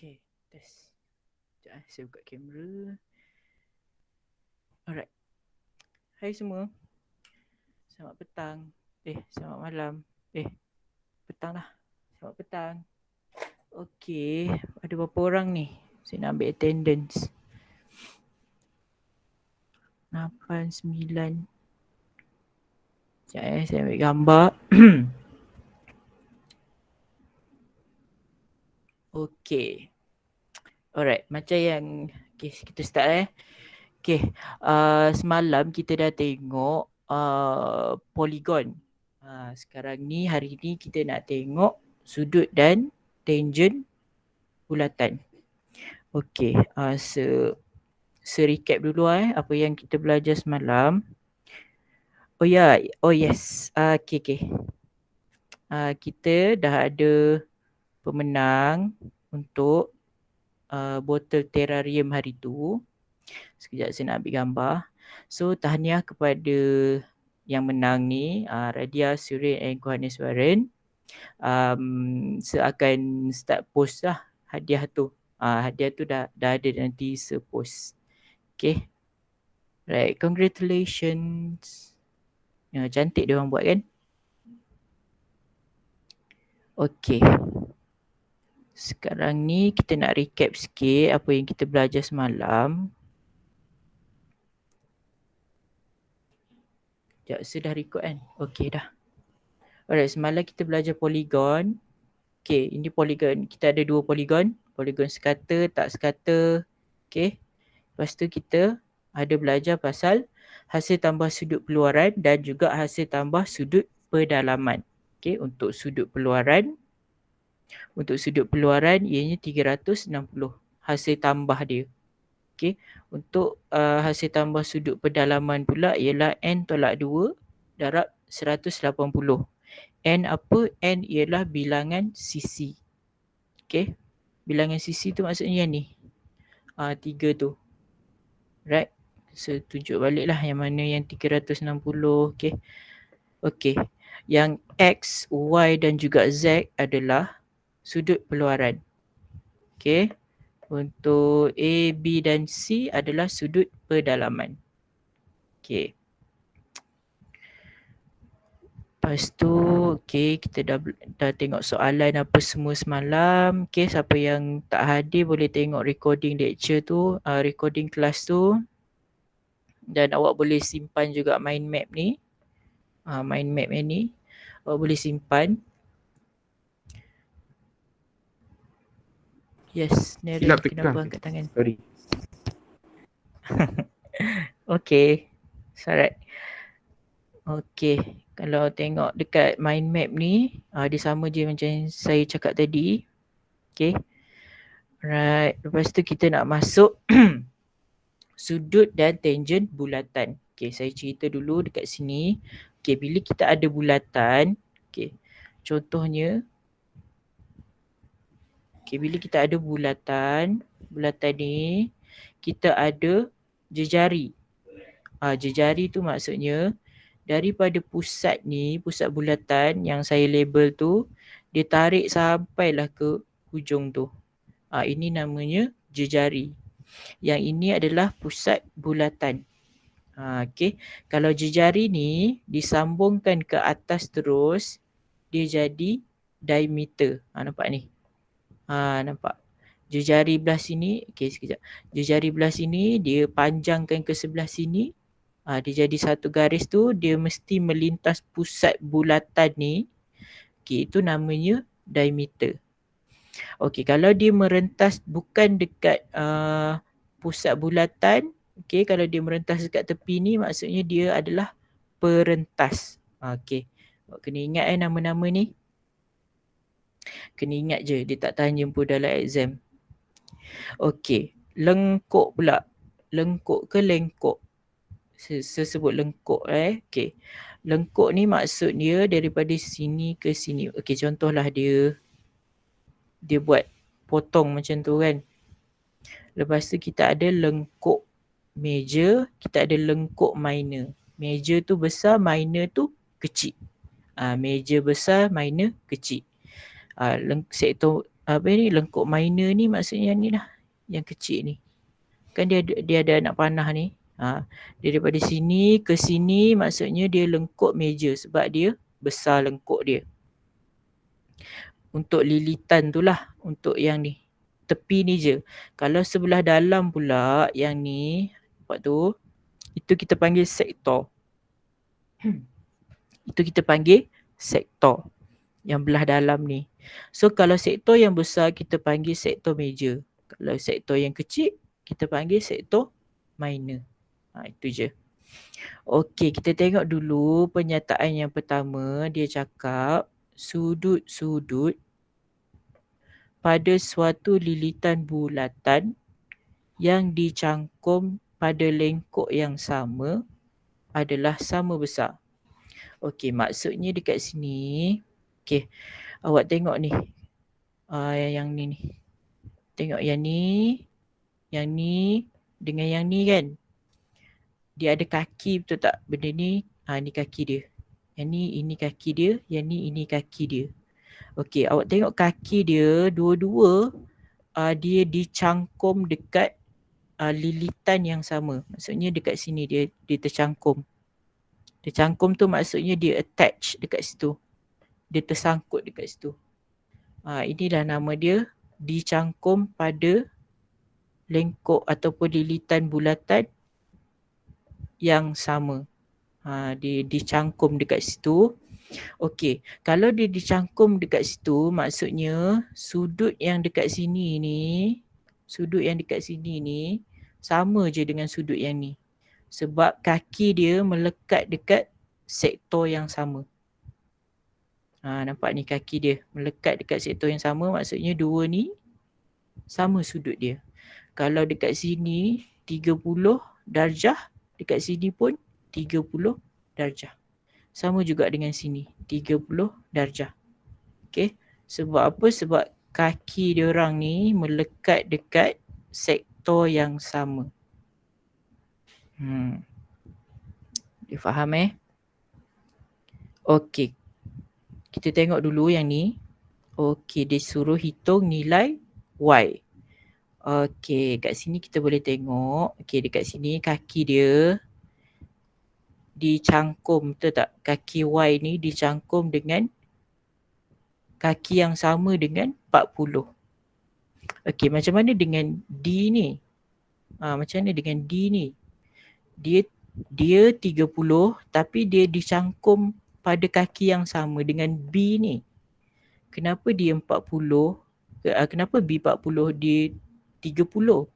Okay, test. Sekejap saya buka kamera. Alright. Hai semua. Selamat petang. Selamat malam. Petang lah. Selamat petang. Okay, ada berapa orang ni? Saya nak ambil attendance. 8, 9. Sekejap saya ambil gambar. Okay. Alright, macam yang kita start Okay, semalam kita dah tengok polygon. Sekarang ni, hari ni kita nak tengok sudut dan tangent bulatan. Okay, recap dulu apa yang kita belajar semalam. Oh yes, okay. Kita dah ada pemenang untuk botol terrarium hari tu. Sekejap saya nak ambil gambar. So tahniah kepada yang menang ni, Radia, Surin and Kuhaneswaran. Saya akan start post lah hadiah tu. Hadiah tu dah ada nanti se-post. Okay. Right, congratulations. Cantik dia orang buat kan? Okay. Sekarang ni kita nak recap sikit apa yang kita belajar semalam. Sekejap, saya dah record kan? Okay dah. Alright, semalam kita belajar polygon. Okay, ini polygon. Kita ada 2 polygon. Polygon sekata, tak sekata. Okay. Lepas tu kita ada belajar pasal hasil tambah sudut peluaran dan juga hasil tambah sudut pedalaman. Okay, untuk sudut peluaran ianya 360 hasil tambah dia. Okay, untuk hasil tambah sudut pedalaman pula ialah n tolak 2 darab 180. N apa? N ialah bilangan sisi. Okay, bilangan sisi tu maksudnya ni. 3 tu. Right. So tunjuk balik lah yang mana yang 360. Okay. Okay. Yang X, Y dan juga Z adalah sudut peluaran. Okay. Untuk A, B dan C adalah sudut pedalaman. Okay. Lepas tu, okay, kita dah tengok soalan apa semua semalam. Okay, siapa yang tak hadir boleh tengok recording lecture tu, recording kelas tu. Dan awak boleh simpan juga mind map ni. Mind map ni, awak boleh simpan. Yes, Naren, kenapa angkat tangan? Sorry. Okay, alright. Okay, kalau tengok dekat mind map ni, dia sama je macam saya cakap tadi. Okay. Right, lepas tu kita nak masuk sudut dan tangent bulatan. Okay, saya cerita dulu dekat sini. Okay, bila kita ada bulatan, okay, contohnya, okay, bila kita ada bulatan ni, kita ada jejari. Jejari tu maksudnya, daripada pusat ni, pusat bulatan yang saya label tu, dia tarik sampailah ke hujung tu. Ini namanya jejari. Yang ini adalah pusat bulatan. Okay. Kalau jejari ni disambungkan ke atas terus, dia jadi diameter. Nampak ni? Nampak? Jejari belah sini, okay sekejap. Jejari belah sini, dia panjangkan ke sebelah sini. Dia jadi satu garis tu, dia mesti melintas pusat bulatan ni. Okay, itu namanya diameter. Okay, kalau dia merentas bukan dekat pusat bulatan, okay, kalau dia merentas dekat tepi ni, maksudnya dia adalah perentas. Okay, kena ingat nama-nama ni. Kena ingat je, dia tak tahan jemput dalam exam. Okay, lengkok pula. Lengkok ke lengkok? Saya sebut lengkok Okay. Lengkok ni maksud dia daripada sini ke sini. Okay, contohlah dia buat potong macam tu kan. Lepas tu kita ada lengkok major, kita ada lengkok minor. Major tu besar, minor tu kecil. Major besar, minor kecil. lengkuk minor ni maksudnya ni lah, yang kecil ni. Kan dia ada anak panah ni. Dia daripada sini ke sini maksudnya dia lengkuk major sebab dia besar lengkuk dia. Untuk lilitan tu lah, untuk yang ni. Tepi ni je. Kalau sebelah dalam pula yang ni, nampak tu, itu kita panggil sektor. Itu kita panggil sektor yang belah dalam ni. So kalau sektor yang besar kita panggil sektor major. Kalau sektor yang kecil kita panggil sektor minor. Itu je. Okey, kita tengok dulu pernyataan yang pertama. Dia cakap sudut-sudut pada suatu lilitan bulatan yang dicangkum pada lengkuk yang sama adalah sama besar. Okey, maksudnya dekat sini. Okey, awak tengok ni. Yang ni ni. Tengok yang ni dengan yang ni kan. Dia ada kaki, betul tak? Benda ni, ni kaki dia. Yang ni, ini kaki dia. Yang ni, ini kaki dia. Okey, awak tengok kaki dia, dua-dua dia dicangkum dekat lilitan yang sama. Maksudnya dekat sini dia tercangkum. Tercangkum tu maksudnya dia attach dekat situ. Dia tersangkut dekat situ. Inilah nama dia, dicangkum pada lengkuk ataupun lilitan bulatan yang sama. Dia dicangkum dekat situ. Okey, kalau dia dicangkum dekat situ maksudnya sudut yang dekat sini ni, sama je dengan sudut yang ni. Sebab kaki dia melekat dekat sektor yang sama. Nampak ni kaki dia melekat dekat sektor yang sama, maksudnya dua ni sama sudut dia. Kalau dekat sini 30 darjah, dekat sini pun 30 darjah. Sama juga dengan sini, 30 darjah. Okey, sebab apa? Sebab kaki dia orang ni melekat dekat sektor yang sama. Dia faham Okey. Kita tengok dulu yang ni. Okey, dia suruh hitung nilai Y. Okey, kat sini kita boleh tengok. Okey, dekat sini kaki dia dicangkum, betul tak? Kaki Y ni dicangkum dengan kaki yang sama dengan 40. Okey, macam mana dengan D ni? Macam mana dengan D ni? Dia 30 tapi dia dicangkum pada kaki yang sama dengan B ni. Kenapa dia 40? Kenapa B 40 dia 30?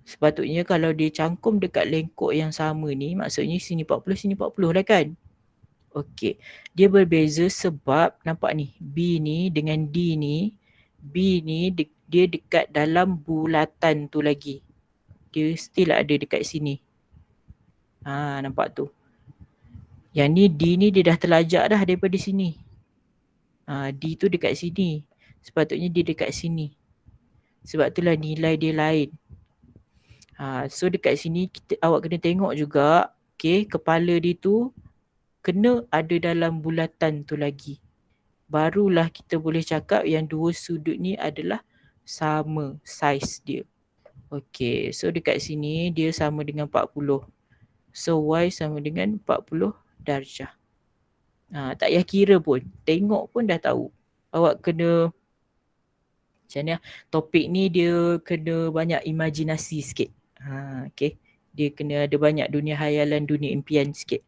Sepatutnya kalau dia cangkum dekat lengkuk yang sama ni, maksudnya sini 40, sini 40 lah kan? Okey, dia berbeza sebab nampak ni, B ni dengan D ni, B ni dia dekat dalam bulatan tu lagi. Dia still ada dekat sini. Nampak tu. Yang ni D ni dia dah terlajak dah daripada sini. D tu dekat sini. Sepatutnya dia dekat sini. Sebab itulah nilai dia lain. So dekat sini awak kena tengok juga, okay, kepala dia tu kena ada dalam bulatan tu lagi. Barulah kita boleh cakap yang dua sudut ni adalah sama saiz dia. Okay, so dekat sini dia sama dengan 40. So Y sama dengan 40 darjah. Tak payah kira pun, tengok pun dah tahu. Awak kena, macam ni, topik ni dia kena banyak imajinasi sikit. Okay. Dia kena ada banyak dunia hayalan, dunia impian sikit.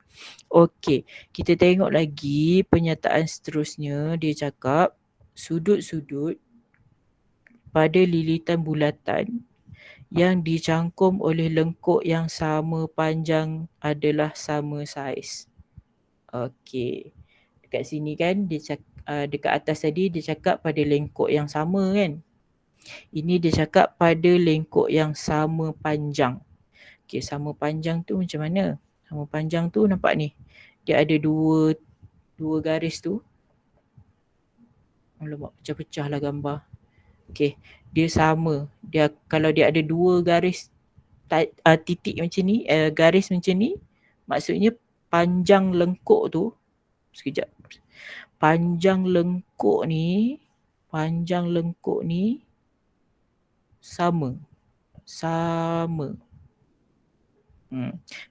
Okay, kita tengok lagi pernyataan seterusnya. Dia cakap sudut-sudut pada lilitan bulatan yang dicangkum oleh lengkuk yang sama panjang adalah sama saiz. Okay, dekat sini kan dia dekat atas tadi dia cakap pada lengkuk yang sama kan. Ini dia cakap pada lengkuk yang sama panjang. Okay, sama panjang tu macam mana? Sama panjang tu nampak ni. Dia ada dua garis tu. Alamak, pecah-pecah lah gambar. Okay, dia sama. Kalau dia ada dua garis titik macam ni, garis macam ni, maksudnya panjang lengkuk tu, sekejap. Panjang lengkuk ni panjang lengkuk ni sama.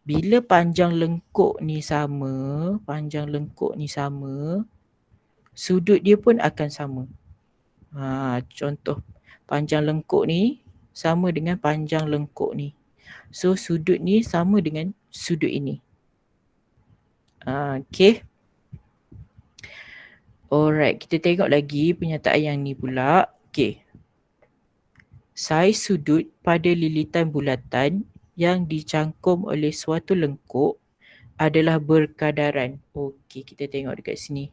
Bila panjang lengkuk ni sama, sudut dia pun akan sama. Contoh panjang lengkuk ni sama dengan panjang lengkuk ni. So sudut ni sama dengan sudut ini. Okay. Alright, kita tengok lagi pernyataan yang ni pula. Okay. Saiz sudut pada lilitan bulatan yang dicangkum oleh suatu lengkuk adalah berkadaran. Okey, kita tengok dekat sini.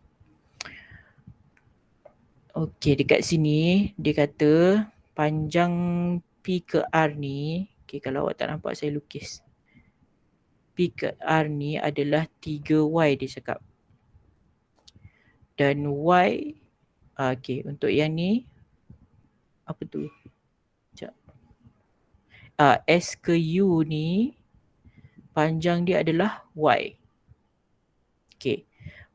Okey, dekat sini dia kata panjang P ke R ni, okey kalau awak tak nampak saya lukis. P ke R ni adalah 3Y dia cakap. Dan Y, okey untuk yang ni, apa tu? Sekejap. S ke U ni, panjang dia adalah Y. Okey,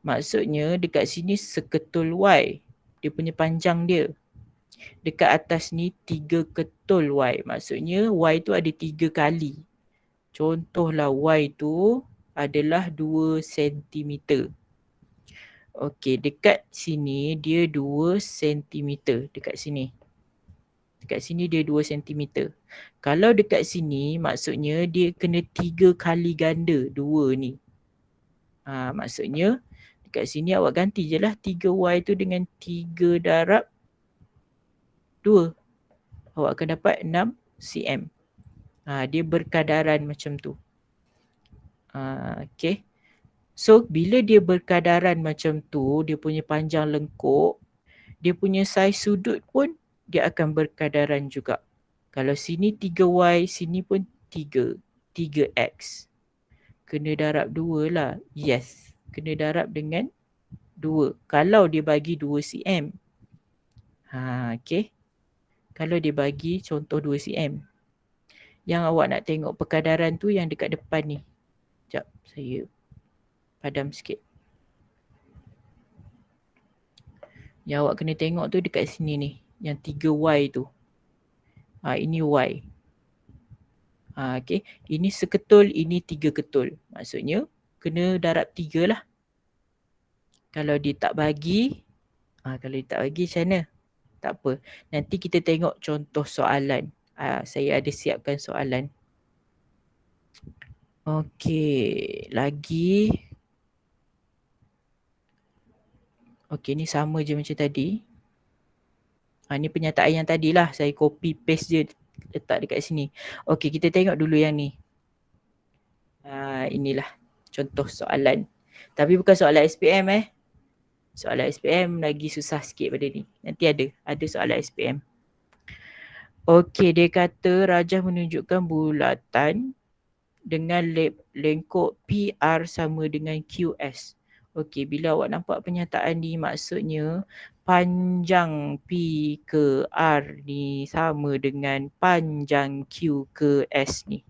maksudnya dekat sini seketul Y. Dia punya panjang dia. Dekat atas ni 3 ketul Y. Maksudnya Y tu ada 3 kali. Contohlah Y tu adalah 2 cm. Okey, dekat sini dia 2 cm. Dekat sini. Dekat sini dia 2 cm. Kalau dekat sini maksudnya dia kena 3 kali ganda 2 ni. Maksudnya dekat sini awak ganti je lah 3Y tu dengan 3 darab 2. Awak akan dapat 6 cm. Dia berkadaran macam tu. Okay. So bila dia berkadaran macam tu, dia punya panjang lengkuk, dia punya saiz sudut pun dia akan berkadaran juga. Kalau sini 3Y, sini pun 3. 3X. Kena darab 2 lah. Yes. Kena darab dengan 2. Kalau dia bagi 2 cm. Okay. Kalau dia bagi contoh 2 cm. Yang awak nak tengok perkadaran tu yang dekat depan ni. Sekejap, saya padam sikit. Yang awak kena tengok tu dekat sini ni. Yang 3Y tu. Ini Y. Okay. Ini seketul, ini 3 ketul. Maksudnya kena darab 3 lah. Kalau dia tak bagi, kalau dia tak bagi macam mana? Tak apa. Nanti kita tengok contoh soalan. Saya ada siapkan soalan. Okey, lagi. Okey, ni sama je macam tadi. Ni pernyataan yang tadilah. Saya copy paste je letak dekat sini. Okey, kita tengok dulu yang ni. Inilah contoh soalan. Tapi bukan soalan SPM Soalan SPM lagi susah sikit pada ni. Nanti ada soalan SPM. Okey, dia kata rajah menunjukkan bulatan dengan lengkuk PR sama dengan QS. Okey, bila awak nampak pernyataan ni maksudnya panjang P ke R ni sama dengan panjang Q ke S ni.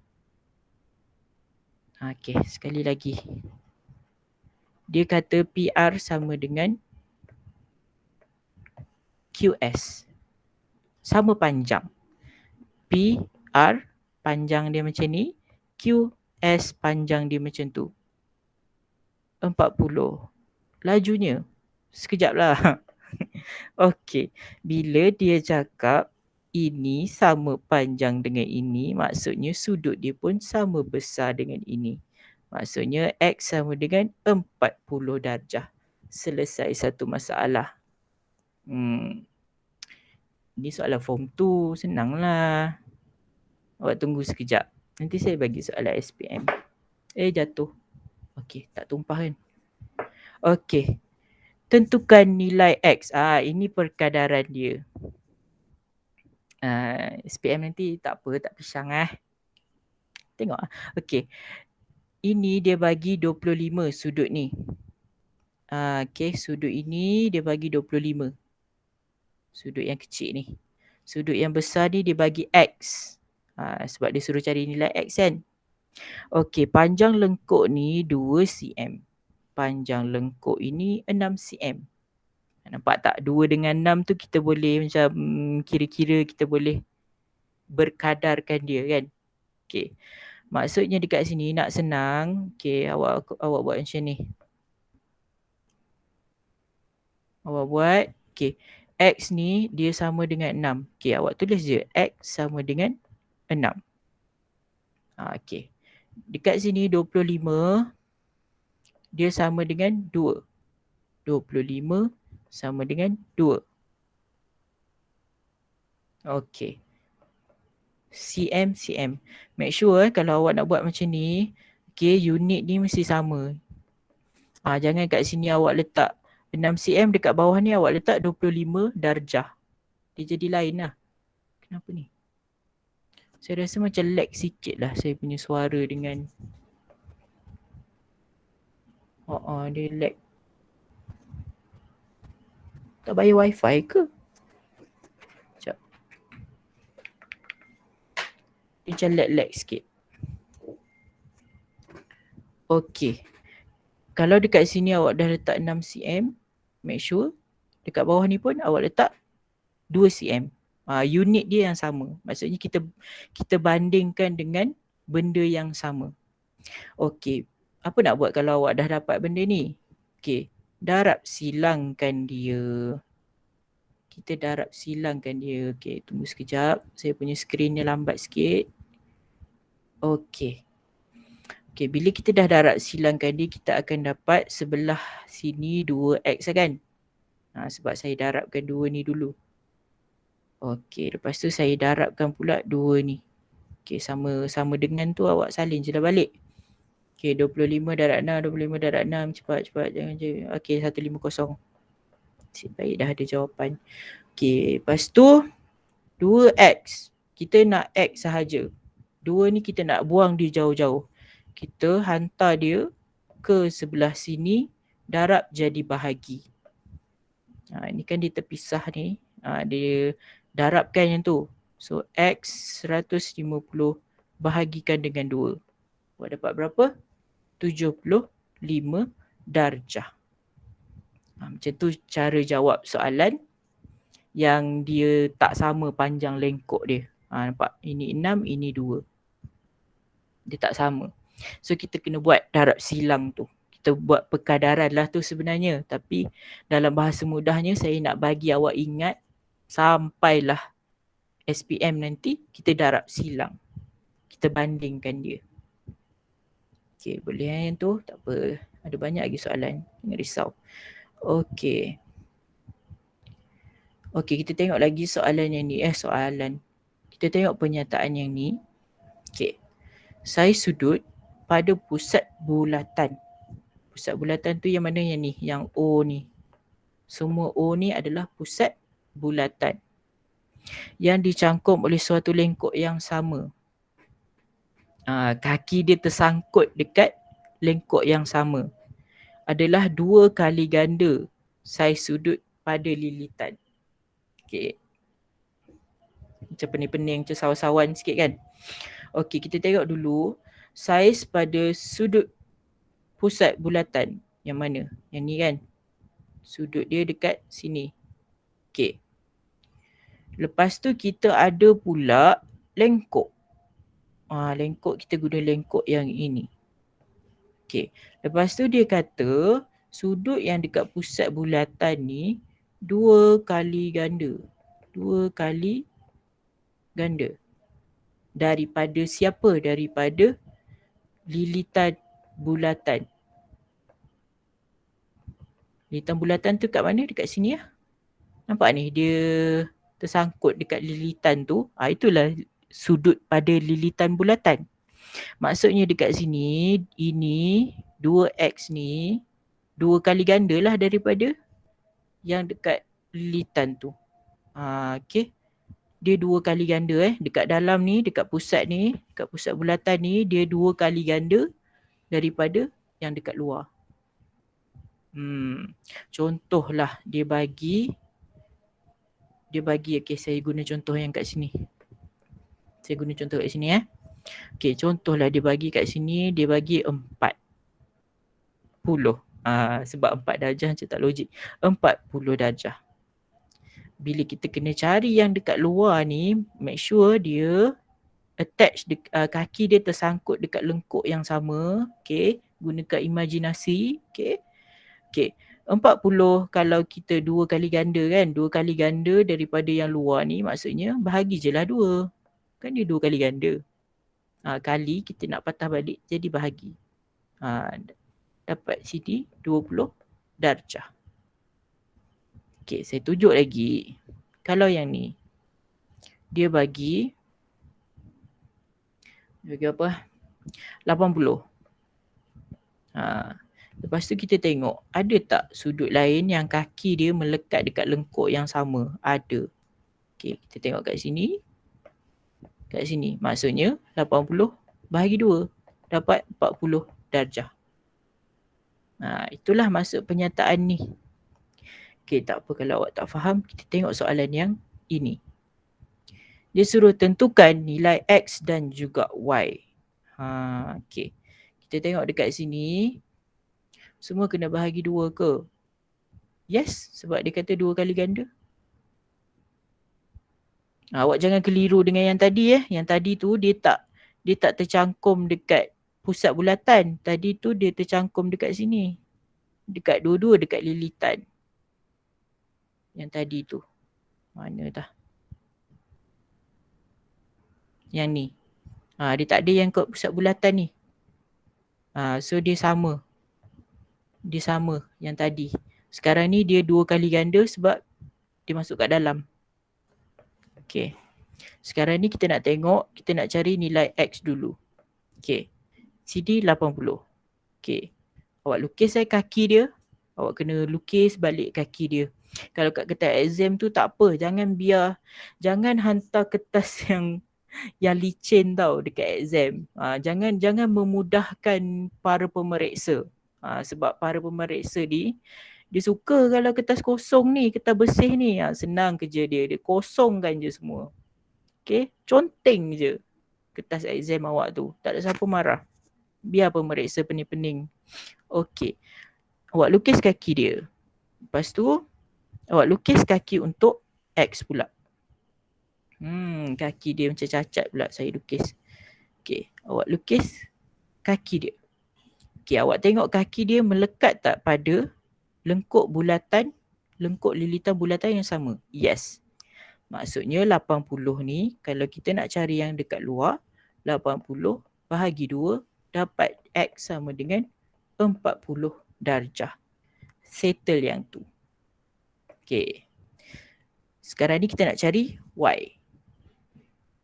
Okey, sekali lagi. Dia kata PR sama dengan QS. Sama panjang. PR panjang dia macam ni. QS panjang dia macam tu. 40. Lajunya. Sekejap lah. Okey. Bila dia cakap ini sama panjang dengan ini, maksudnya sudut dia pun sama besar dengan ini. Maksudnya X sama dengan 40 darjah. Selesai satu masalah. Ini soalan form 2. Senanglah. Awak tunggu sekejap. Nanti saya bagi soalan SPM. Jatuh. Okey, tak tumpah kan? Okey. Tentukan nilai X. Ini perkadaran dia. SPM nanti tak apa, tak pisang Tengok Okey. Ini dia bagi 25 sudut ni. Okey, sudut ini dia bagi 25. Sudut yang kecil ni. Sudut yang besar ni dia bagi X. Sebab dia suruh cari nilai X kan. Okey, panjang lengkuk ni 2 cm. Panjang lengkuk ini 6 cm. 6 Nampak tak? 2 dengan 6 tu kita boleh macam kira-kira kita boleh berkadarkan dia kan. Okay. Maksudnya dekat sini nak senang. Okay, awak buat macam ni. Awak buat. Okay. X ni dia sama dengan 6. Okay, awak tulis je. X sama dengan 6. Okay. Dekat sini 25 dia sama dengan 2. 25 sama dengan 2. Okay. cm. Make sure kalau awak nak buat macam ni, okay, unit ni mesti sama. Jangan kat sini awak letak 6 cm, dekat bawah ni awak letak 25 darjah. Dia jadi lain lah. Kenapa ni? Saya rasa macam lag sikit lah saya punya suara dengan dia lag. Tak bayar wifi ke? Sekejap. Dia macam lag sikit. Okay. Kalau dekat sini awak dah letak 6 cm, make sure dekat bawah ni pun awak letak 2 cm. Unit dia yang sama. Maksudnya kita bandingkan dengan benda yang sama. Okey. Apa nak buat kalau awak dah dapat benda ni? Okey. Darab silangkan dia. Kita darab silangkan dia. Okey, tunggu sekejap. Saya punya skrin ni lambat sikit. Okey. Okey, bila kita dah darab silangkan dia, kita akan dapat sebelah sini 2x kan? Sebab saya darabkan 2 ni dulu. Okey, lepas tu saya darabkan pula 2 ni. Okey, sama dengan tu awak salin je lah balik. Okey, 25 darab 6, 25 darab 6. Cepat, jangan je. Okey, 150. Nasib baik dah ada jawapan. Okey, lepas tu 2x. Kita nak x sahaja. 2 ni kita nak buang dia jauh-jauh. Kita hantar dia ke sebelah sini, darab jadi bahagi. Ini kan dia terpisah ni. Dia darabkan yang tu. So x 150 bahagikan dengan 2. Awak dapat berapa? 75 darjah. Macam tu cara jawab soalan yang dia tak sama panjang lengkok dia. Nampak? Ini 6, ini 2. Dia tak sama. So kita kena buat darab silang tu. Kita buat perkadaran lah tu sebenarnya. Tapi dalam bahasa mudahnya saya nak bagi awak ingat sampailah SPM nanti kita darab silang. Kita bandingkan dia. Okay, boleh yang tu? Tak apa. Ada banyak lagi soalan. Jangan risau. Okay. Okay, kita tengok lagi soalan yang ni. Kita tengok pernyataan yang ni. Okay. Saya sudut pada pusat bulatan. Pusat bulatan tu yang mana yang ni? Yang O ni. Semua O ni adalah pusat bulatan yang dicangkum oleh suatu lengkok yang sama. Kaki dia tersangkut dekat lengkok yang sama. Adalah 2 kali ganda saiz sudut pada lilitan. Okay. Macam pening-pening, macam sawan-sawan sikit kan. Okay, kita tengok dulu saiz pada sudut pusat bulatan. Yang mana? Yang ni kan. Sudut dia dekat sini. Okay. Lepas tu kita ada pula lengkok. Lengkok kita guna lengkok yang ini. Okay. Lepas tu dia kata sudut yang dekat pusat bulatan ni 2 kali ganda. 2 kali ganda. Daripada siapa? Daripada lilitan bulatan. Lilitan bulatan tu kat mana? Dekat sini lah. Nampak ni dia tersangkut dekat lilitan tu. Itulah sudut pada lilitan bulatan. Maksudnya dekat sini, ini 2x ni 2 kali ganda lah daripada yang dekat lilitan tu. Okay. Dia 2 kali ganda dekat dalam ni, dekat pusat ni, dekat pusat bulatan ni, dia 2 kali ganda daripada yang dekat luar. Contohlah dia bagi, okay, saya guna contoh yang kat sini. Saya guna contoh kat sini Okay, contohlah dia bagi kat sini, dia bagi 40. Sebab 4 darjah macam tak logik. 40 darjah. Bila kita kena cari yang dekat luar ni, make sure dia attach kaki dia tersangkut dekat lengkuk yang sama. Okay. Gunakan imajinasi. Okay. Okay. 40 kalau kita 2 kali ganda kan. 2 kali ganda daripada yang luar ni maksudnya bahagi je lah 2. Kan dia 2 kali ganda. Kali kita nak patah balik jadi bahagi. Dapat sini 20 darjah. Okay, saya tunjuk lagi. Kalau yang ni, dia bagi apa? 80. Lepas tu kita tengok, ada tak sudut lain yang kaki dia melekat dekat lengkuk yang sama? Ada. Okay, kita tengok kat sini. Kat sini, maksudnya 80 bahagi 2. Dapat 40 darjah. Itulah maksud penyataan ni. Okay, tak apa kalau awak tak faham, kita tengok soalan yang ini. Dia suruh tentukan nilai X dan juga Y. Okay. Kita tengok dekat sini. Semua kena bahagi 2 ke? Yes, sebab dia kata 2 kali ganda. Awak jangan keliru dengan yang tadi Yang tadi tu dia tak tercangkum dekat pusat bulatan. Tadi tu dia tercangkum dekat sini. Dekat dua-dua dekat lilitan. Yang tadi tu. Mana dah? Yang ni. Dia tak ada yang kat pusat bulatan ni. So dia sama. Dia sama yang tadi. Sekarang ni dia 2 kali ganda sebab dia masuk kat dalam. Okay. Sekarang ni kita nak tengok, kita nak cari nilai X dulu. Okay. Sini 80. Okay. Awak lukis kaki dia. Awak kena lukis balik kaki dia. Kalau kat kertas exam tu tak apa. Jangan hantar kertas yang licin tau dekat exam. Jangan memudahkan para pemeriksa. Sebab para pemeriksa ni, dia suka kalau kertas kosong ni, kertas bersih ni. Senang kerja dia. Dia kosongkan je semua. Okay. Conteng je kertas exam awak tu. Tak ada siapa marah. Biar pemeriksa pening-pening. Okay. Awak lukis kaki dia. Lepas tu, awak lukis kaki untuk X pula. Kaki dia macam cacat pula saya lukis. Okay. Awak lukis kaki dia. Okay. Awak tengok kaki dia melekat tak pada lengkuk lilitan bulatan yang sama? Yes. Maksudnya 80 ni, kalau kita nak cari yang dekat luar, 80 bahagi 2 dapat X sama dengan 40 darjah. Settle yang tu. Okay. Sekarang ni kita nak cari Y.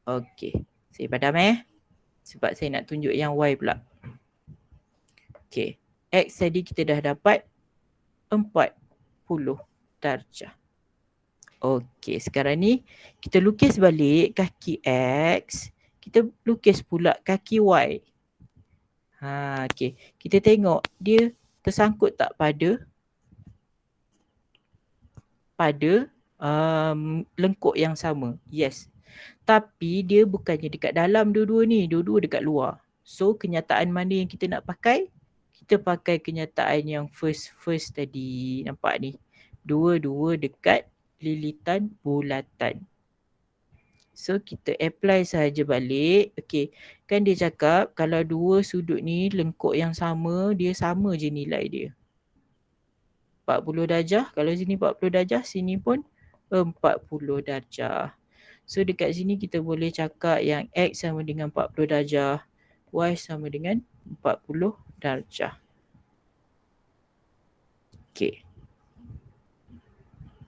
Okay. Saya padam sebab saya nak tunjuk yang Y pula. Okay. X tadi kita dah dapat 40 darjah. Okay. Sekarang ni kita lukis balik kaki X. Kita lukis pula kaki Y. Okay. Kita tengok dia tersangkut tak pada lengkuk yang sama. Yes. Tapi dia bukannya dekat dalam dua-dua ni. Dua-dua dekat luar. So kenyataan mana yang kita nak pakai? Kita pakai kenyataan yang first tadi. Nampak ni. Dua-dua dekat lilitan bulatan. So kita apply sahaja balik. Okay. Kan dia cakap kalau dua sudut ni lengkuk yang sama, dia sama je nilai dia. 40 darjah. Kalau sini 40 darjah, sini pun 40 darjah. So dekat sini kita boleh cakap yang X sama dengan 40 darjah. Y sama dengan 40 darjah. Okay.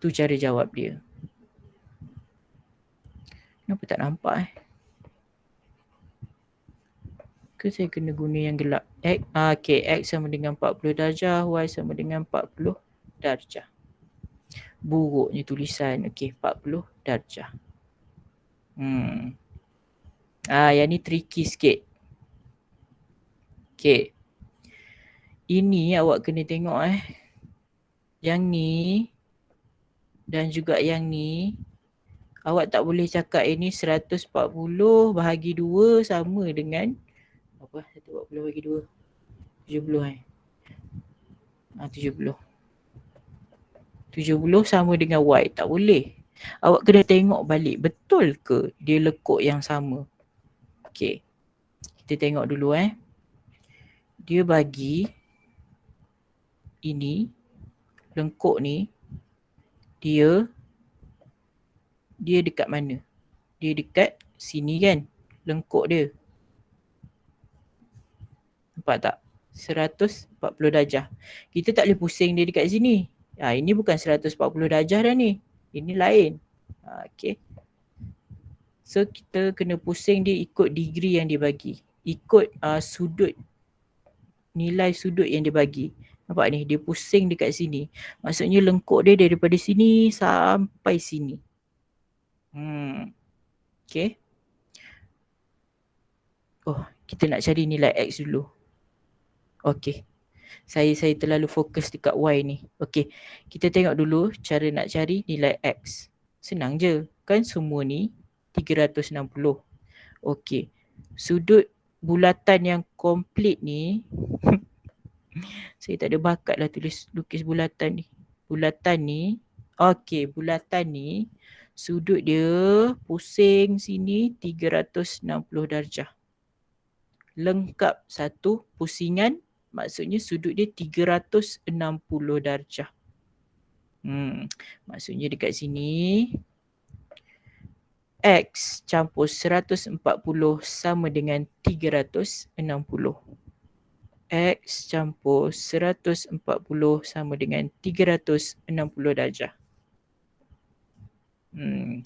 Tu cara jawab dia. Kenapa tak nampak Ke saya kena guna yang gelap? Okay, X sama dengan 40 darjah, Y sama dengan 40 darjah. Buruknya tulisan. Okay, 40 darjah. Yang ni tricky sikit. Okay. Ini awak kena tengok Yang ni dan juga yang ni. Awak tak boleh cakap ini 140 bahagi 2 sama dengan apa? 140 bahagi 2. 70 70. 70 sama dengan Y. Tak boleh. Awak kena tengok balik. Betul ke dia lekuk yang sama? Okay. Kita tengok dulu Dia bagi ini, lengkuk ni, dia dekat mana? Dia dekat sini kan? Lengkuk dia. Nampak tak? 140 darjah. Kita tak boleh pusing dia dekat sini. Ini bukan 140 darjah dah ni. Ini lain. Okay. So kita kena pusing dia ikut degree yang dia bagi. Ikut sudut, nilai sudut yang dia bagi. Nampak ni, dia pusing dekat sini. Maksudnya lengkuk dia daripada sini sampai sini. Okay. Oh, kita nak cari nilai X dulu. Okay. Saya terlalu fokus dekat Y ni. Okay. Kita tengok dulu cara nak cari nilai X. Senang je. Kan semua ni 360. Okay. Sudut bulatan yang komplit ni saya tak ada bakat lah lukis bulatan ni. Bulatan ni, okay, bulatan ni sudut dia pusing sini 360 darjah. Lengkap satu pusingan, maksudnya sudut dia 360 darjah. Maksudnya dekat sini X campur 140 sama dengan 360. X campur 140 sama dengan 360 darjah.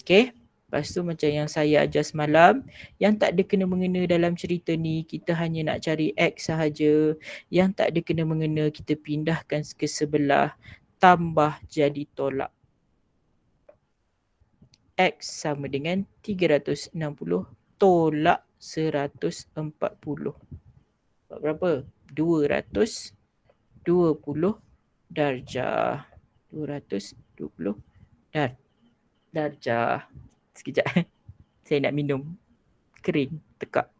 Okay. Lepas tu macam yang saya ajar semalam, yang tak ada kena-mengena dalam cerita ni, kita hanya nak cari X sahaja. Yang tak ada kena-mengena, kita pindahkan ke sebelah, tambah jadi tolak. X sama dengan 360 tolak 140. Berapa? 220 darjah. 220 darjah. Sekejap. Saya nak minum. Kering. Tekak.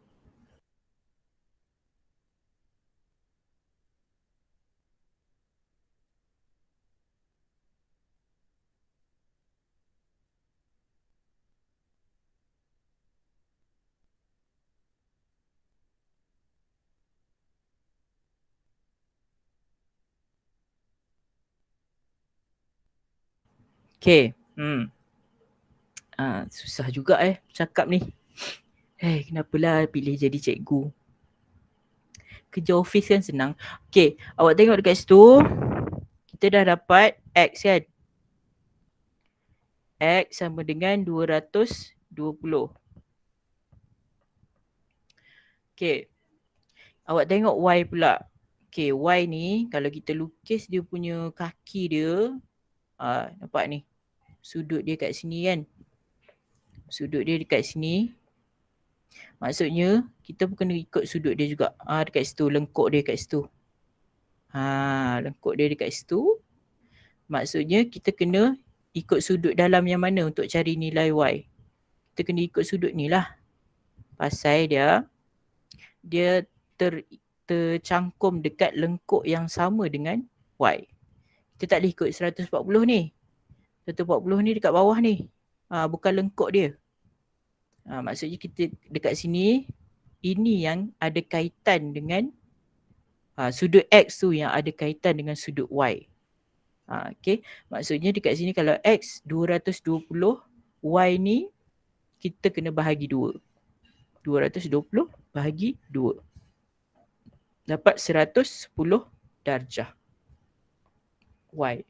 Okay. Susah juga cakap ni. Kenapalah pilih jadi cikgu? Kerja office kan senang. Okay, awak tengok dekat situ. Kita dah dapat X kan? X sama dengan 220. Okay. Awak tengok Y pula. Okay, Y ni kalau kita lukis dia punya kaki dia. Nampak ni. Sudut dia kat sini kan? Sudut dia dekat sini. Maksudnya kita pun kena ikut sudut dia juga. Dekat situ, lengkuk dia kat situ. Lengkuk dia dekat situ. Maksudnya kita kena ikut sudut dalam yang mana untuk cari nilai Y. Kita kena ikut sudut ni lah. Pasal dia tercangkum dekat lengkuk yang sama dengan Y. Kita tak boleh ikut 140 ni. 140 ni dekat bawah ni. Bukan lengkuk dia. Maksudnya kita dekat sini, ini yang ada kaitan dengan sudut X tu yang ada kaitan dengan sudut Y. Okay. Maksudnya dekat sini kalau X 220, Y ni kita kena bahagi 2. 220 bahagi 2. Dapat 110 darjah. Y.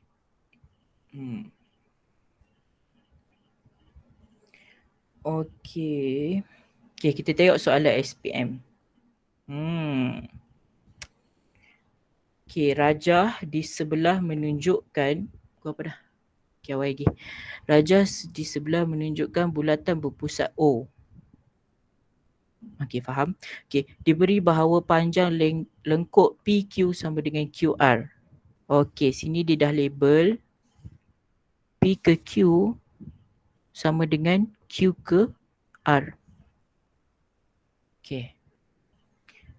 Okay. Okay, kita tengok soalan SPM. Okay, rajah di sebelah menunjukkan, apa dah? Okay, awal lagi. Rajah di sebelah menunjukkan bulatan berpusat O. Okay, faham? Okay, diberi bahawa panjang lengkuk PQ sama dengan QR. Okay, sini dia dah label P ke Q sama dengan Q ke R. Okay.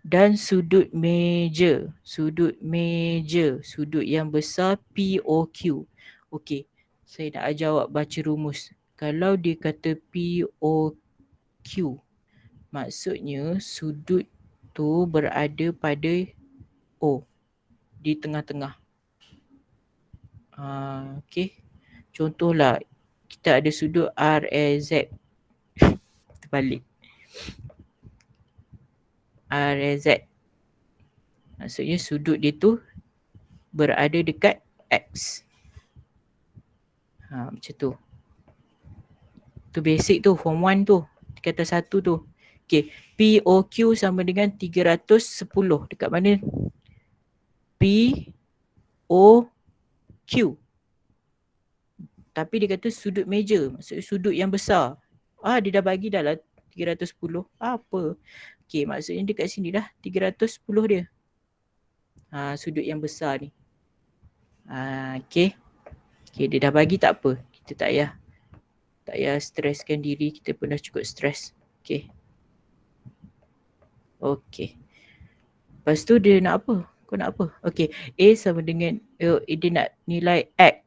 dan sudut meja. Sudut yang besar POQ. Okey, saya nak ajar awak baca rumus. Kalau dia kata POQ, maksudnya sudut tu berada pada O, di tengah-tengah. Okey, contohlah kita ada sudut RAZ. Terbalik. RAZ. Maksudnya sudut dia tu berada dekat X. Macam tu. Tu basic tu, form 1 tu. Kata 1 tu. Okay, POQ sama dengan 310. Dekat mana? POQ. Tapi dia kata sudut meja. Maksudnya sudut yang besar. Dia dah bagi dah lah 310. Apa? Okay, maksudnya dekat sini dah 310 dia. Sudut yang besar ni. Okay. Okay, dia dah bagi tak apa. Kita tak payah streskan diri. Kita pun dah cukup stres. Okay. Okay. Lepas tu dia nak apa? Kau nak apa? Okay. A sama dengan, dia nak nilai X.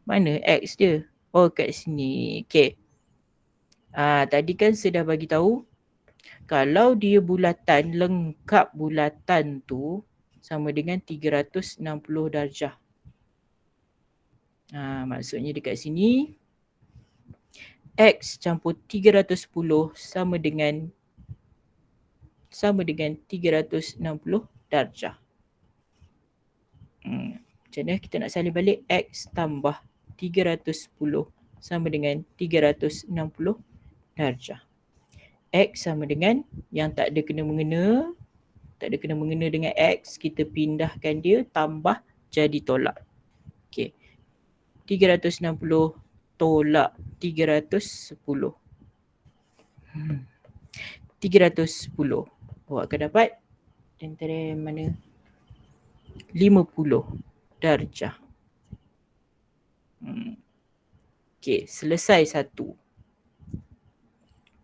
Mana X dia? Oh, kat sini. Okay. Tadi kan saya dah bagi tahu. Kalau dia bulatan, lengkap bulatan tu sama dengan 360 darjah. Maksudnya dekat sini X campur 310 sama dengan 360 darjah. Macam mana kita nak salin balik? X tambah 310 sama dengan 360 darjah. X sama dengan yang tak ada kena-mengena. Tak ada kena-mengena dengan X. Kita pindahkan dia, tambah jadi tolak. Okay. 360 tolak 310. 310. Awak akan dapat mana? 50 darjah. Okay, selesai satu.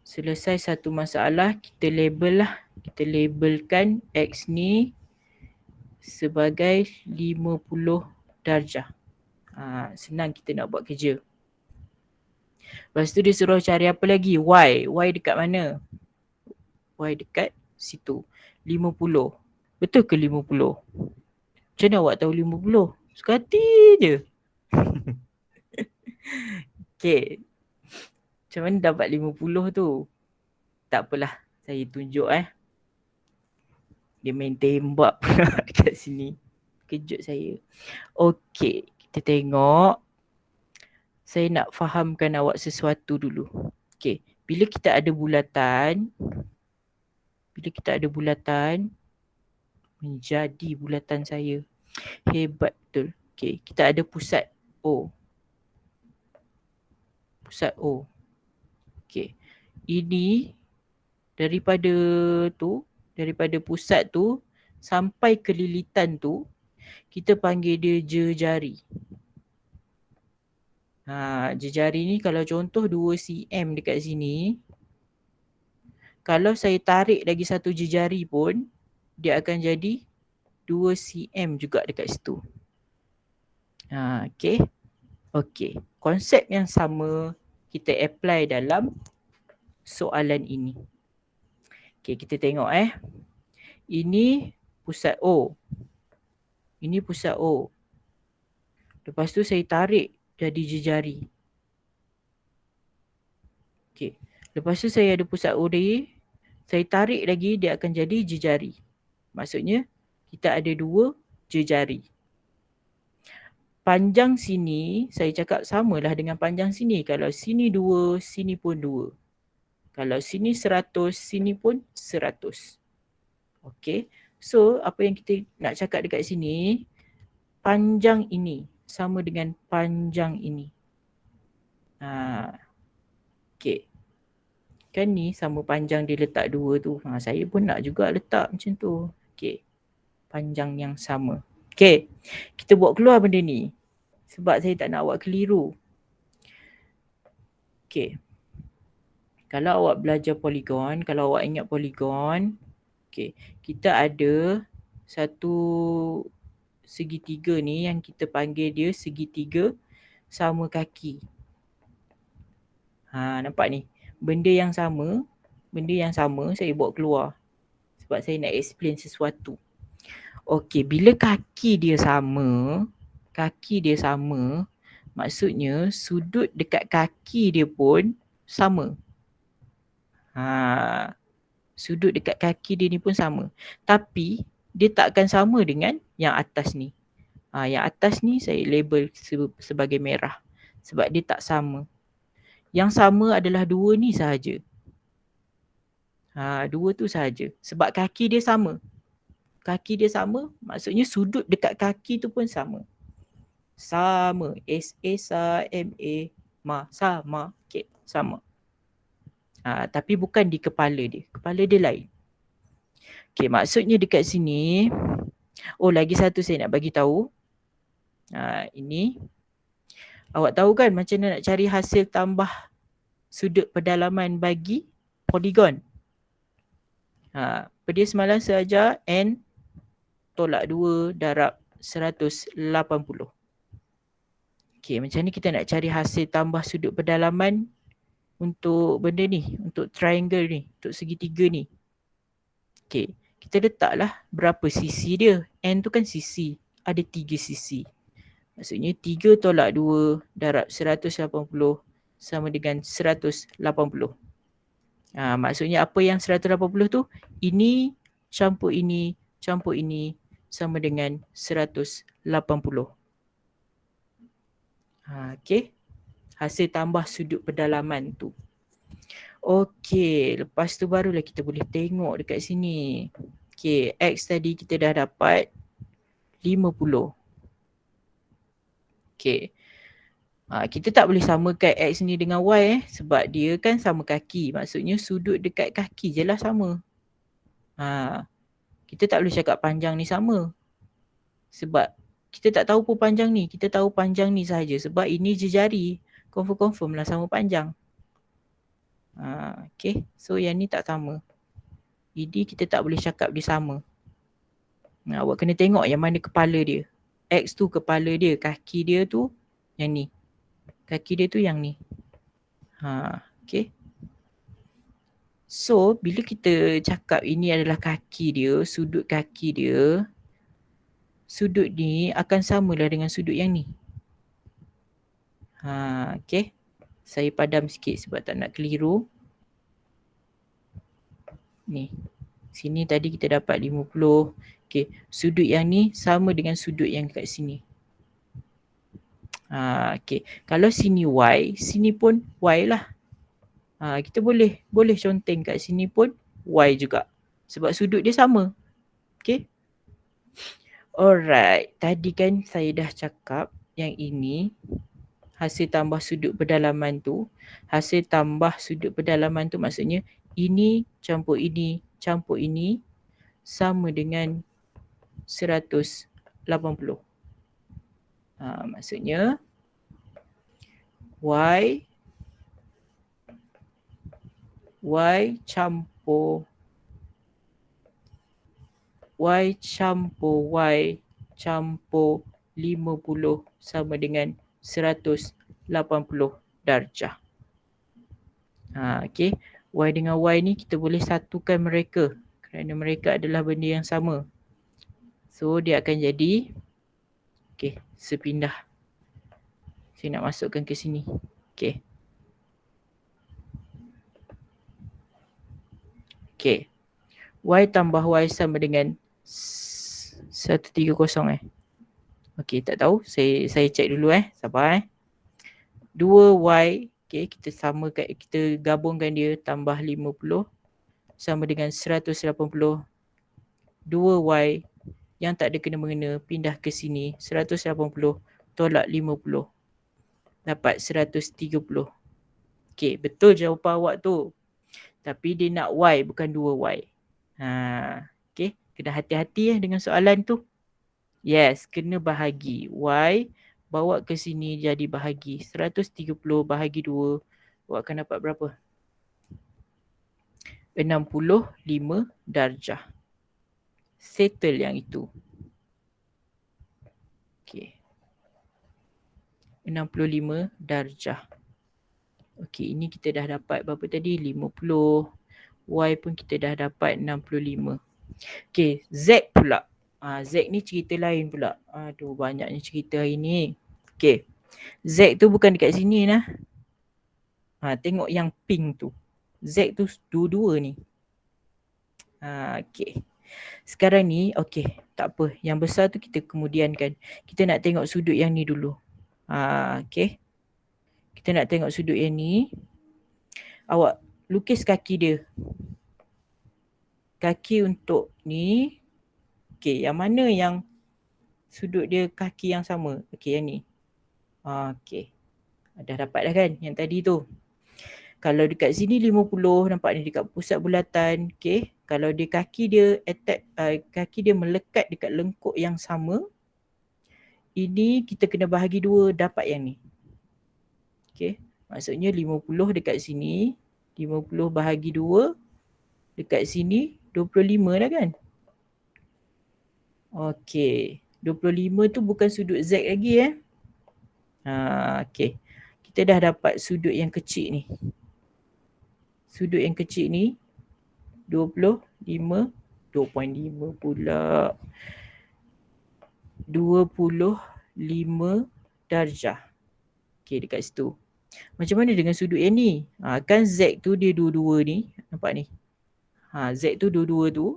Selesai satu masalah, kita label lah. Kita labelkan X ni sebagai 50 darjah. Senang kita nak buat kerja. Lepas tu dia suruh cari apa lagi? Y. Y dekat mana? Y dekat situ. 50. Betul ke 50? Macam mana awak tahu 50? Suka hati je. Okay. Macam mana dapat 50 tu? Tak apalah. Saya tunjuk Dia main tembak kat sini. Kejut saya. Okay. Kita tengok. Saya nak fahamkan awak sesuatu dulu. Okay. Bila kita ada bulatan. Menjadi bulatan saya. Hebat betul. Okay. Kita ada pusat O. Pusat O. Okay. Ini daripada pusat tu sampai ke lilitan tu, kita panggil dia jejari. Jejari ni kalau contoh 2 cm dekat sini, kalau saya tarik lagi satu jejari pun, dia akan jadi 2 cm juga dekat situ. Okay. Okay. Konsep yang sama kita apply dalam soalan ini. Okay, kita tengok Ini pusat O. Ini pusat O. Lepas tu saya tarik jadi jejari. Okay. Lepas tu saya ada pusat O dia. Saya tarik lagi, dia akan jadi jejari. Maksudnya kita ada 2 jejari. Panjang sini saya cakap samalah dengan panjang sini. Kalau sini 2, sini pun 2. Kalau sini 100, sini pun 100. Okay. So, apa yang kita nak cakap dekat sini, panjang ini sama dengan panjang ini. Okay. Kan ni sama panjang dia letak 2 tu. Saya pun nak juga letak macam tu. Okay. Panjang yang sama. Okay. Kita buat keluar benda ni. Sebab saya tak nak awak keliru. Okay. Kalau awak belajar poligon, kalau awak ingat poligon, Okey, kita ada satu segitiga ni yang kita panggil dia segitiga sama kaki. Nampak ni? Benda yang sama saya bawa keluar sebab saya nak explain sesuatu. Okey, bila kaki dia sama, maksudnya sudut dekat kaki dia pun sama. Sudut dekat kaki dia ni pun sama. Tapi dia takkan sama dengan yang atas ni. Yang atas ni saya label sebagai merah sebab dia tak sama. Yang sama adalah dua ni sahaja. Dua tu sahaja. Sebab kaki dia sama. Kaki dia sama, maksudnya sudut dekat kaki tu pun sama. Sama. S-A-S-A-M-A. Sama. Okay, sama. Tapi bukan di kepala dia. Kepala dia lain. Okay, maksudnya dekat sini. Lagi satu saya nak bagi tahu. Ini. Awak tahu kan macam mana nak cari hasil tambah sudut pedalaman bagi poligon? Pada semalam saya ajar N tolak 2 darab 180. Okay, macam ni kita nak cari hasil tambah sudut pedalaman untuk benda ni, untuk triangle ni, untuk segitiga ni. Okay, kita letaklah berapa sisi dia. N tu kan sisi, ada 3 sisi. Maksudnya 3 tolak 2 darab 180 sama dengan 180. Maksudnya apa yang 180 tu? Ini campur ini sama dengan 180. Okay. Hasil tambah sudut pedalaman tu. Okay. Lepas tu barulah kita boleh tengok dekat sini. Okay. X tadi kita dah dapat 50. Okay. Kita tak boleh samakan X ni dengan Y sebab dia kan sama kaki. Maksudnya sudut dekat kaki je lah sama. Kita tak boleh cakap panjang ni sama. Sebab kita tak tahu pun panjang ni. Kita tahu panjang ni sahaja sebab ini jejari. Confirm lah sama panjang. Okay. So yang ni tak sama. Jadi kita tak boleh cakap dia sama. Awak kena tengok yang mana kepala dia. X tu kepala dia. Kaki dia tu yang ni. Kaki dia tu yang ni. Okay. So, bila kita cakap ini adalah kaki dia, sudut kaki dia, sudut ni akan samalah dengan sudut yang ni. Okay. Saya padam sikit sebab tak nak keliru. Ni. Sini tadi kita dapat 50. Okay. Sudut yang ni sama dengan sudut yang kat sini. Okay. Kalau sini Y, sini pun Y lah. Kita boleh conteng kat sini pun Y juga. Sebab sudut dia sama. Okay. Alright. Tadi kan saya dah cakap yang ini hasil tambah sudut pedalaman tu. Hasil tambah sudut pedalaman tu maksudnya ini campur ini sama dengan 180. Maksudnya Y campur Y campur 50 sama dengan 180 darjah. Okay. Y dengan Y ni kita boleh satukan mereka kerana mereka adalah benda yang sama. So dia akan jadi, okay, sepindah. Saya nak masukkan ke sini. Okay. Okay. Y tambah Y sama dengan 130 Okay, tak tahu. Saya cek dulu Sabar 2Y, okay, kita samakan, kita gabungkan dia tambah 50 sama dengan 180. 2Y yang tak ada kena-mengena pindah ke sini. 180 tolak 50. Dapat 130. Okay, betul jawapan awak tu. Tapi dia nak Y bukan 2Y. Okay, kena hati-hati dengan soalan tu. Yes, kena bahagi. Y bawa ke sini jadi bahagi. 130 bahagi 2. Awak akan dapat berapa? 65 darjah. settle yang itu. Okey. 65 darjah. Okey, ini kita dah dapat berapa tadi? 50. Y pun kita dah dapat 65. Okey, Z pula. Z ni cerita lain pula. Aduh, banyaknya cerita hari ni. Okey. Z tu bukan dekat sini lah. Tengok yang pink tu. Z tu dua-dua ni. Okey. Sekarang ni, okey, tak apa. Yang besar tu kita kemudiankan. Kita nak tengok sudut yang ni dulu. Okey. Kita nak tengok sudut yang ni. Awak lukis kaki dia. Kaki untuk ni. Okey, yang mana yang sudut dia kaki yang sama? Okey, yang ni. Okey. Dah dapat dah kan yang tadi tu. Kalau dekat sini 50, nampak ni dekat pusat bulatan. Okey. Kalau dia kaki dia kaki dia melekat dekat lengkuk yang sama. Ini kita kena bahagi 2 dapat yang ni. Okey. Maksudnya 50 dekat sini. 50 bahagi 2. Dekat sini 25 dah kan? Okey. 25 tu bukan sudut Z lagi okey. Kita dah dapat sudut yang kecil ni. Sudut yang kecil ni 25 2.5 pula. 25 darjah. Okey, dekat situ. Macam mana dengan sudut yang ni? Kan Z tu dia dua-dua ni. Nampak ni? Z tu dua-dua tu.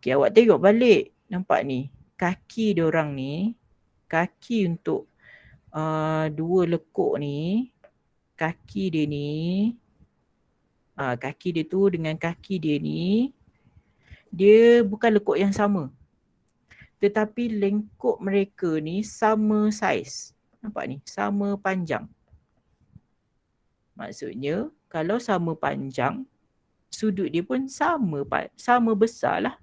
Okey, awak tengok balik. Nampak ni? Kaki diorang ni. Kaki untuk dua lekuk ni. Kaki dia ni. Kaki dia tu dengan kaki dia ni. Dia bukan lekuk yang sama. Tetapi lengkuk mereka ni sama saiz. Nampak ni? Sama panjang. Maksudnya kalau sama panjang, sudut dia pun sama besar lah.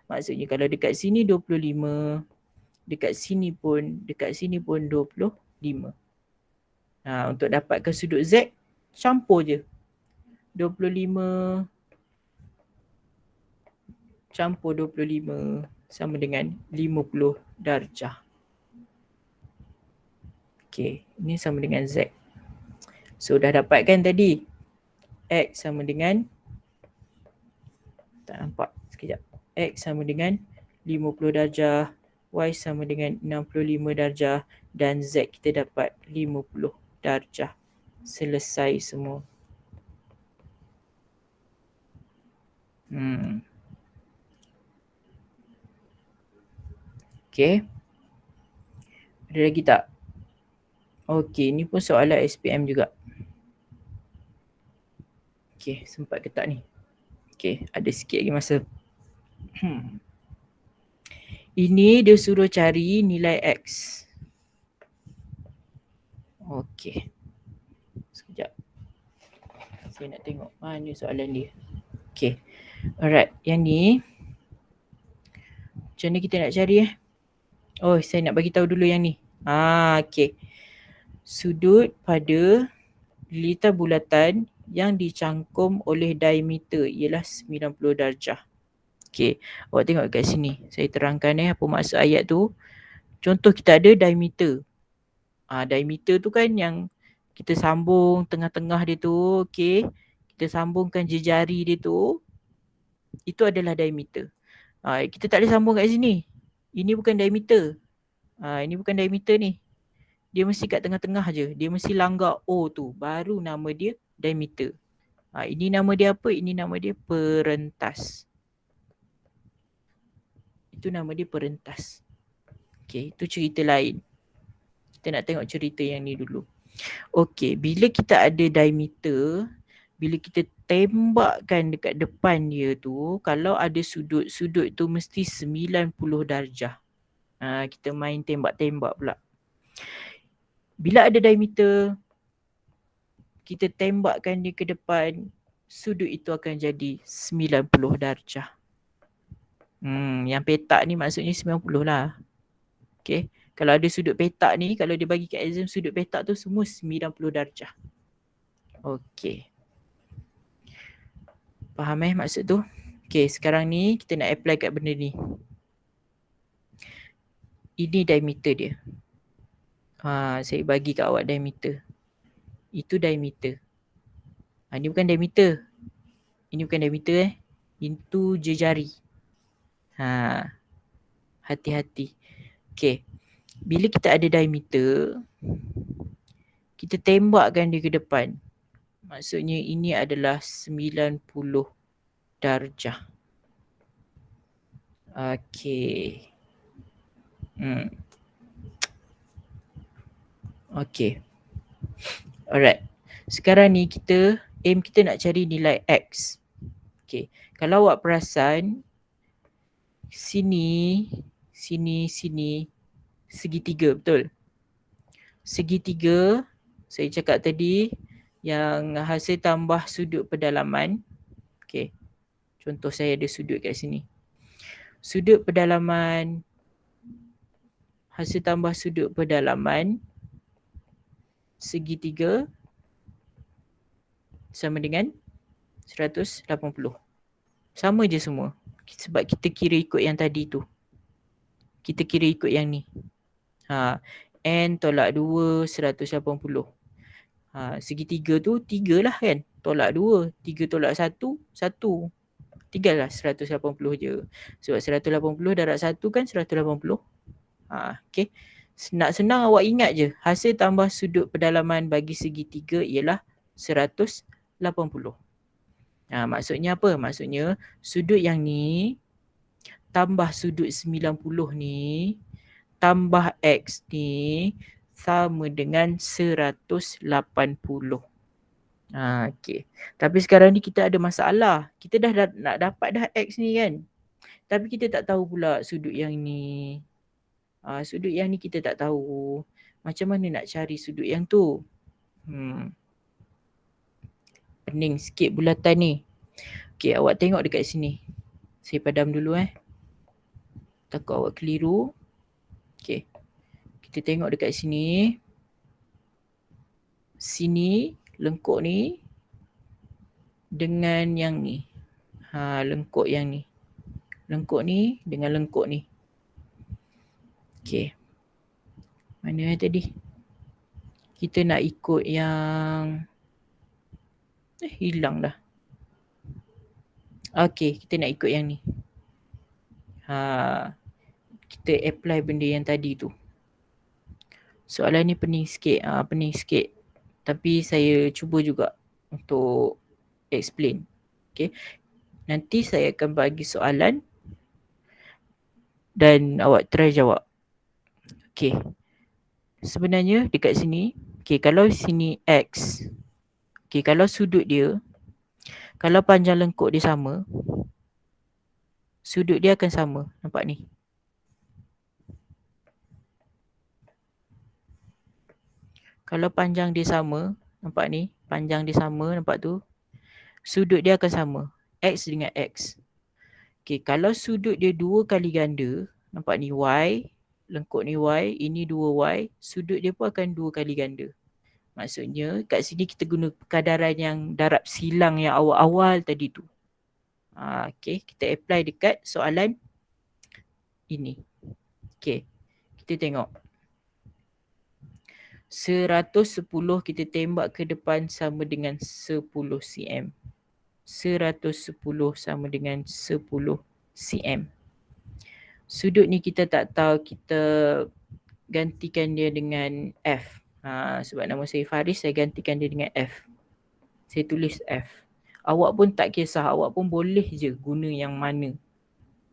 Maksudnya kalau dekat sini 25, dekat sini pun 25. Untuk dapatkan sudut Z, campur je. 25 campur 25 sama dengan 50 darjah. Okey, ini sama dengan Z. So dah dapat kan tadi? X sama dengan, tak nampak sekejap. X sama dengan 50 darjah, Y sama dengan 65 darjah dan Z kita dapat 50 darjah. Selesai semua. Okey. Ada lagi tak? Okey, ni pun soalan SPM juga. Okey, sempat ke tak ni? Okey, ada sikit lagi masa. Ini dia suruh cari nilai X. Okey. Sekejap. Saya nak tengok mana soalan dia. Okey. Alright, yang ni. Macam mana kita nak cari Oh, saya nak bagi tahu dulu yang ni. Okey. Sudut pada lilitan bulatan yang dicangkum oleh diameter ialah 90 darjah. Okey, awak tengok kat sini. Saya terangkan apa maksud ayat tu. Contoh kita ada diameter. Diameter tu kan yang kita sambung tengah-tengah dia tu. Okey, kita sambungkan jari dia tu. Itu adalah diameter. Kita tak boleh sambung kat sini. Ini bukan diameter. Ini bukan diameter ni. Dia mesti kat tengah-tengah je. Dia mesti langgar O tu. Baru nama dia diameter. Ini nama dia apa? Ini nama dia perentas. Itu nama dia perentas. Okey, itu cerita lain. Kita nak tengok cerita yang ni dulu. Okey, bila kita ada diameter, bila kita tembakkan dekat depan dia tu, kalau ada sudut tu mesti 90 darjah. Kita main tembak-tembak pula. Bila ada diameter, kita tembakkan dia ke depan, sudut itu akan jadi 90 darjah. Yang petak ni maksudnya 90 lah. Okay. Kalau ada sudut petak ni, kalau dia bagi kat exam sudut petak tu semua 90 darjah. Okay. Faham maksud tu? Okay, sekarang ni kita nak apply kat benda ni. Ini diameter dia. Saya bagi kat awak diameter. Itu diameter. Ini bukan diameter. Ini bukan diameter Itu jejari. Hati-hati. Okay. Bila kita ada diameter, kita tembakkan dia ke depan. Maksudnya ini adalah 90 darjah. Okay. Okay. Alright. Sekarang ni kita aim kita nak cari nilai X. Okay. Kalau awak perasan, sini, segitiga, betul? Segitiga, saya cakap tadi yang hasil tambah sudut pedalaman. Okay. Contoh saya ada sudut kat sini. Sudut pedalaman, hasil tambah sudut pedalaman segitiga sama dengan 180. Sama je semua. Sebab kita kira ikut yang tadi tu. Kita kira ikut yang ni. N tolak 2, 180. Segitiga tu 3 lah kan. Tolak 2, 3 tolak 1, 1. Tinggallah 180 je. Sebab 180 darab 1 kan 180. Okay. Senang awak ingat je. Hasil tambah sudut pedalaman bagi segitiga ialah 180. Maksudnya apa? Maksudnya sudut yang ni tambah sudut 90 ni tambah X ni sama dengan 180. Okay. Tapi sekarang ni kita ada masalah. Kita dah nak dapat dah X ni kan. Tapi kita tak tahu pula sudut yang ni. Sudut yang ni kita tak tahu. Macam mana nak cari sudut yang tu? Pening sikit bulatan ni. Okay, awak tengok dekat sini. Saya padam dulu takut awak keliru. Okay. Kita tengok dekat sini. Sini, lengkuk ni dengan yang ni. Lengkuk yang ni. Lengkuk ni dengan lengkuk ni. Okay. Mana tadi? Kita nak ikut yang hilang dah. Okay, kita nak ikut yang ni. Kita apply benda yang tadi tu. Soalan ni pening sikit. Tapi saya cuba juga untuk explain. Okay. Nanti saya akan bagi soalan dan awak try jawab. Okay. Sebenarnya dekat sini, okay, kalau sini X, okay, kalau sudut dia, kalau panjang lengkuk dia sama, sudut dia akan sama. Nampak ni? Kalau panjang dia sama, nampak ni? Panjang dia sama, nampak tu? Sudut dia akan sama. X dengan X. Okay, kalau sudut dia 2 kali ganda, nampak ni Y, lengkuk ni Y, ini 2Y, sudut dia pun akan 2 kali ganda. Maksudnya kat sini kita guna perkadaran yang darab silang yang awal-awal tadi tu. Okay, kita apply dekat soalan ini. Okay, kita tengok. 110 kita tembak ke depan sama dengan 10 cm. 110 sama dengan 10 cm. Sudut ni kita tak tahu, kita gantikan dia dengan F. Sebab nama saya Faris, saya gantikan dia dengan F. Saya tulis F. Awak pun tak kisah, awak pun boleh je guna yang mana.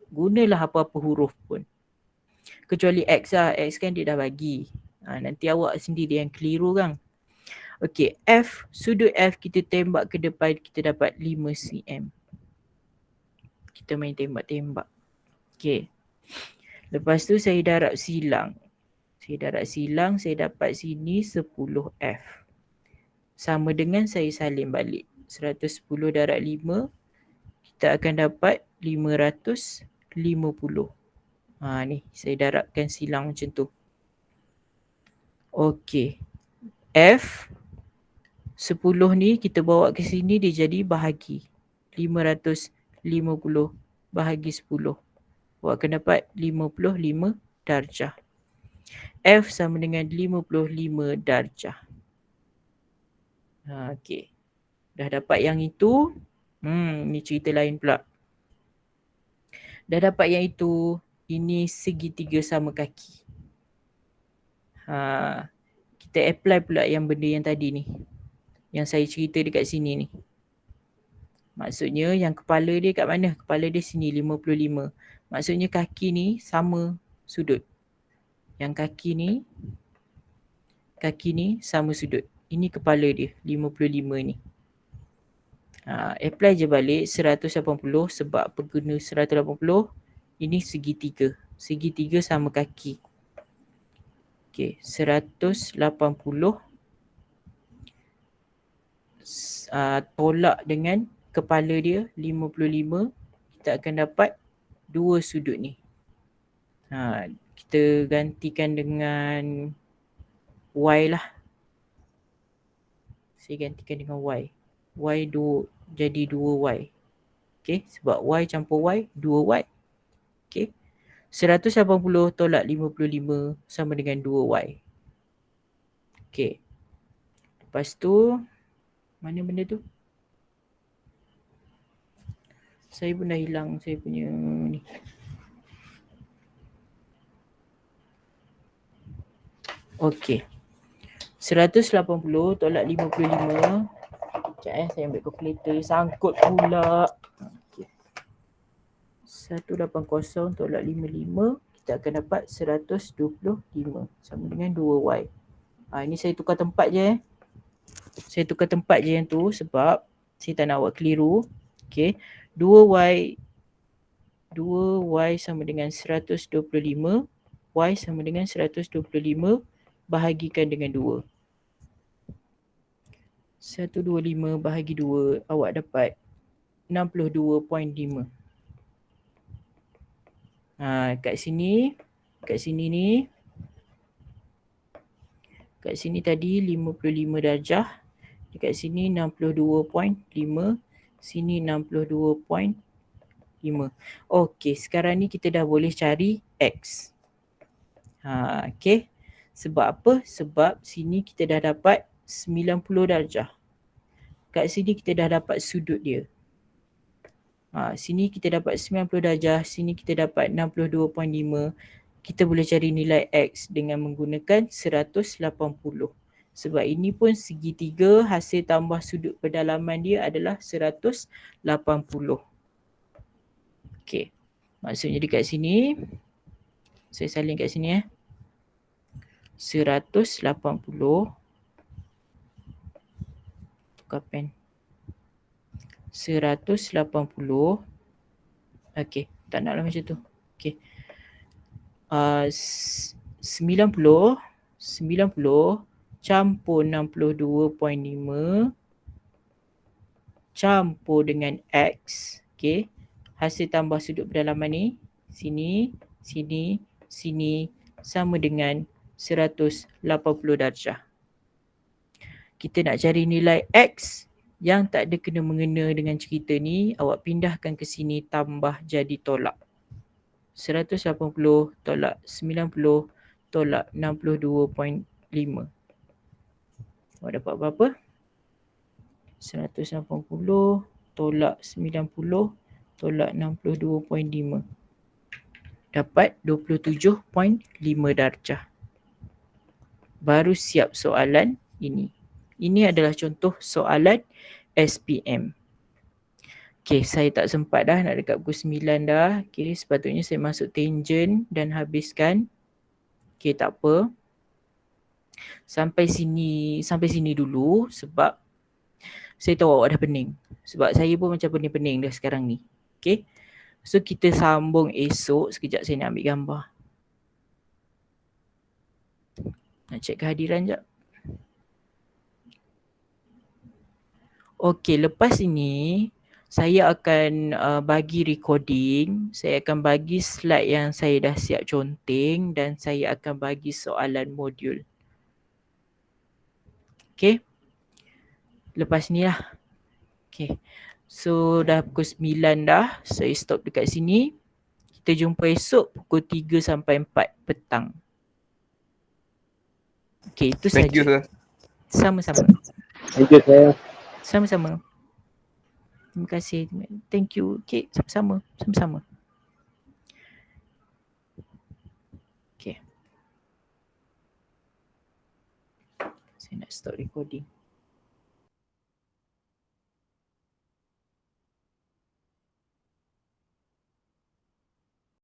Gunalah apa-apa huruf pun. Kecuali X lah, X kan dia dah bagi. Nanti awak sendiri yang keliru kan. Okay, F, sudut F kita tembak ke depan, kita dapat 5 cm. Kita main tembak-tembak. Okay. Lepas tu saya darab silang. Saya dapat sini 10F. Sama dengan saya salin balik. 110 darab 5, kita akan dapat 550. Ni, saya darabkan silang macam tu. Okay. F 10 ni kita bawa ke sini, dia jadi bahagi. 550. 50 bahagi 10. Awak akan dapat 55 darjah. F sama dengan 55 darjah. Okey. Dah dapat yang itu. Ni cerita lain pula. Dah dapat yang itu. Ini segitiga sama kaki. Kita apply pula yang benda yang tadi ni. Yang saya cerita dekat sini ni. Maksudnya yang kepala dia kat mana? Kepala dia sini 55. Maksudnya kaki ni sama sudut. Yang kaki ni sama sudut. Ini kepala dia 55 ni. Apply je balik 180 sebab apa guna 180? Ini segitiga. Segitiga sama kaki. Okey, 180 tolak dengan kepala dia 55, kita akan dapat dua sudut ni. Kita gantikan dengan Y lah. Saya gantikan dengan Y. Y jadi 2Y. Okay, sebab Y campur Y, 2Y. Okay, 180 tolak 55 sama dengan 2Y. Okay. Lepas tu, mana benda tu? Saya pun dah hilang saya punya ni. Okay. 180 tolak 55. Sekejap saya ambil kalkulator. Sangkut pula. Okay. 180 tolak 55. Kita akan dapat 125. Sama dengan 2Y. Ini saya tukar tempat je. Saya tukar tempat je yang tu sebab saya tak nak awak keliru. Okay. 2Y sama dengan 125. Y sama dengan 125 bahagikan dengan 2. 125 bahagi 2, awak dapat 62.5. Kat sini ni, kat sini tadi 55 darjah, dekat sini 62.5, sini 62.5. Okey, sekarang ni kita dah boleh cari X. Okey. Sebab apa? Sebab sini kita dah dapat 90 darjah. Kat sini kita dah dapat sudut dia. Sini kita dapat 90 darjah, sini kita dapat 62.5. Kita boleh cari nilai X dengan menggunakan 180. Sebab ini pun segitiga, hasil tambah sudut pedalaman dia adalah 180. Okey. Maksudnya dekat sini, saya salin kat sini 180. Tukar pen. 180. Okey, tak naklah macam tu. Okey. 90 campur 62.5 campur dengan X. Okey. Hasil tambah sudut pedalaman ni, sini, sini, sini sama dengan 180 darjah. Kita nak cari nilai X yang tak ada kena mengena dengan cerita ni, awak pindahkan ke sini tambah jadi tolak. 180 tolak 90 tolak 62.5. Awak dapat berapa? 180 tolak 90 tolak 62.5. Dapat 27.5 darjah. Baru siap soalan ini. Ini adalah contoh soalan SPM. Okay, saya tak sempat dah, nak dekat pukul 9 dah. Okay, sepatutnya saya masuk tangent dan habiskan. Okay, tak apa. Sampai sini dulu sebab saya tahu awak dah pening. Sebab saya pun macam pening-pening dah sekarang ni. Okay. So kita sambung esok. Sekejap saya nak ambil gambar. Nak check kehadiran sekejap. Okay, lepas ini saya akan bagi recording. Saya akan bagi slide yang saya dah siap conteng dan saya akan bagi soalan modul. Okay. Lepas ni lah. Okay. So dah pukul 9 dah. Saya stop dekat sini. Kita jumpa esok pukul 3 sampai 4 petang. Okay, itu saja. Thank you, sir. Sama-sama. Thank you, sir. Sama-sama. Terima kasih. Thank you. Okay, sama-sama. Sama-sama. Okay. Saya nak stop recording.